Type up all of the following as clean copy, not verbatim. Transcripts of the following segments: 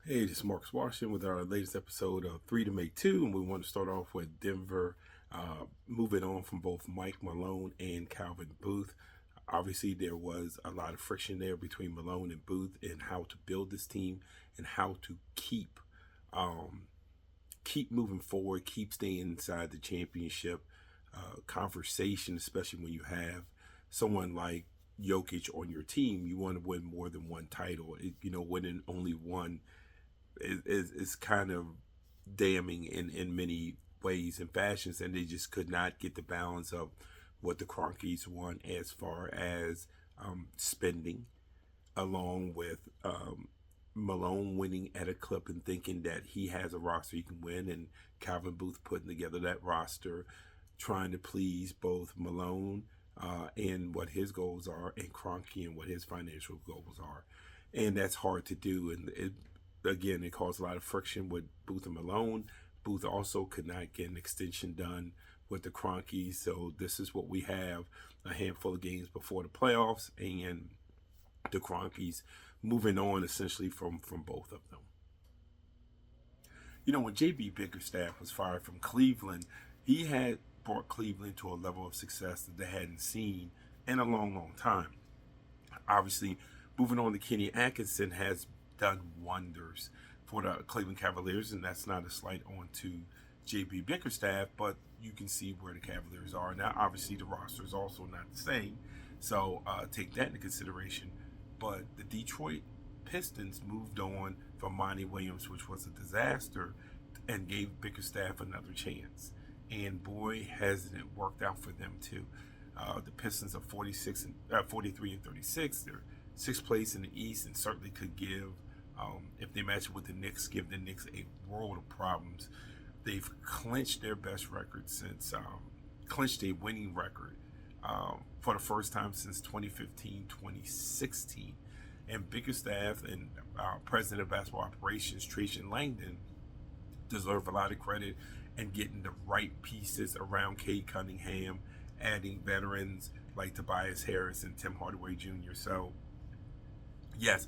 Hey, this is Marcus Washington with our latest episode of 3 to Make 2, and we want to start off with Denver, moving on from both Mike Malone and Calvin Booth. Obviously, there was a lot of friction there between Malone and Booth in how to build this team and how to um, keep moving forward, keep staying inside the championship conversation, especially when you have someone like Jokic on your team. You want to win more than one title. Winning only one is kind of damning in many ways and fashions, and they just could not get the balance of what the Cronkies want as far as spending, along with Malone winning at a clip and thinking that he has a roster he can win, and Calvin Booth putting together that roster, trying to please both Malone and what his goals are, and Cronky and what his financial goals are. And that's hard to do. And it caused a lot of friction with Booth and Malone. Booth also could not get an extension done with the Cronkies. So this is what we have: a handful of games before the playoffs, and the Cronkies moving on essentially from both of them. When JB Bickerstaff was fired from Cleveland, he had brought Cleveland to a level of success that they hadn't seen in a long, long time. Obviously, moving on to Kenny Atkinson has done wonders for the Cleveland Cavaliers, and that's not a slight on to JB Bickerstaff, but you can see where the Cavaliers are now. Obviously, the roster is also not the same, so take that into consideration. But the Detroit Pistons moved on from Monty Williams, which was a disaster, and gave Bickerstaff another chance. And boy, hasn't it worked out for them too. The Pistons are 43 and 36. They're sixth place in the East, and certainly could give, if they match it with the Knicks, give the Knicks a world of problems. They've clinched their best record since clinched a winning record for the first time since 2015, 2016. And Bickerstaff and President of Basketball Operations, Trajan Langdon, deserve a lot of credit and getting the right pieces around Cade Cunningham, adding veterans like Tobias Harris and Tim Hardaway Jr. So, yes,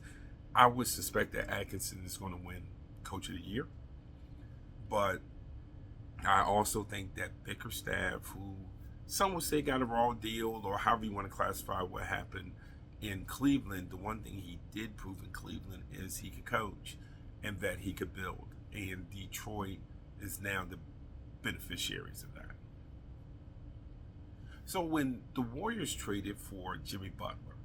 I would suspect that Atkinson is going to win Coach of the Year. But I also think that Bickerstaff, who some would say got a raw deal, or however you want to classify what happened in Cleveland, the one thing he did prove in Cleveland is he could coach and that he could build. And Detroit is now the beneficiaries of that. So when the Warriors traded for Jimmy Butler,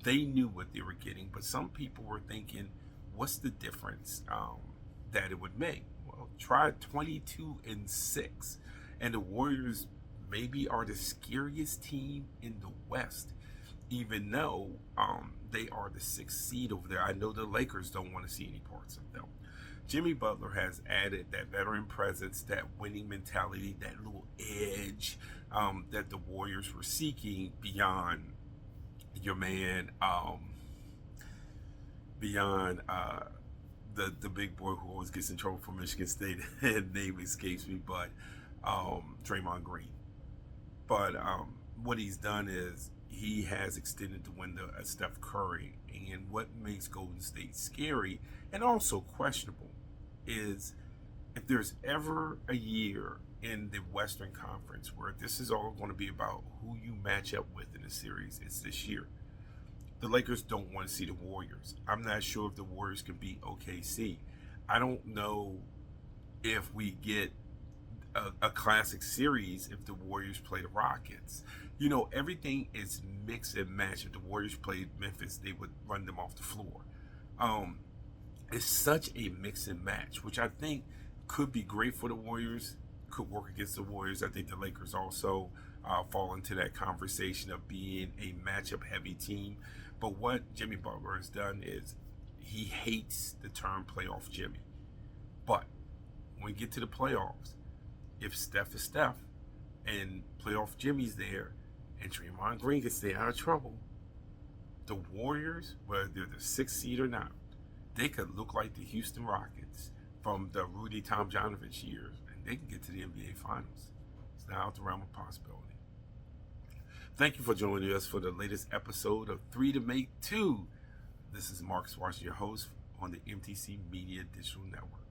they knew what they were getting, but some people were thinking, what's the difference that it would make? Well, try 22-6, and the Warriors maybe are the scariest team in the West, even though they are the sixth seed over there. I know the Lakers don't want to see any parts of them. Jimmy Butler has added that veteran presence, that winning mentality, that little edge that the Warriors were seeking beyond your man, beyond the big boy who always gets in trouble for Michigan State. Name escapes me, but Draymond Green. But what he's done is he has extended the window of Steph Curry. And what makes Golden State scary and also questionable is if there's ever a year in the Western Conference where this is all going to be about who you match up with in a series, it's this year. The Lakers don't want to see the Warriors. I'm not sure if the Warriors can beat OKC. I don't know if we get a classic series if the Warriors play the Rockets. Everything is mix and match. If the Warriors played Memphis, they would run them off the floor. It's such a mix and match, which I think could be great for the Warriors, could work against the Warriors. I think the Lakers also fall into that conversation of being a matchup heavy team. But what Jimmy Butler has done is he hates the term playoff Jimmy. But when we get to the playoffs, if Steph is Steph and playoff Jimmy's there and Draymond Green can stay out of trouble, the Warriors, whether they're the sixth seed or not, they could look like the Houston Rockets from the Rudy Tomjanovich years, and they can get to the NBA Finals. It's now out the realm of possibility. Thank you for joining us for the latest episode of 3 to Make 2. This is Marcus Washington, your host on the MTC Media Digital Network.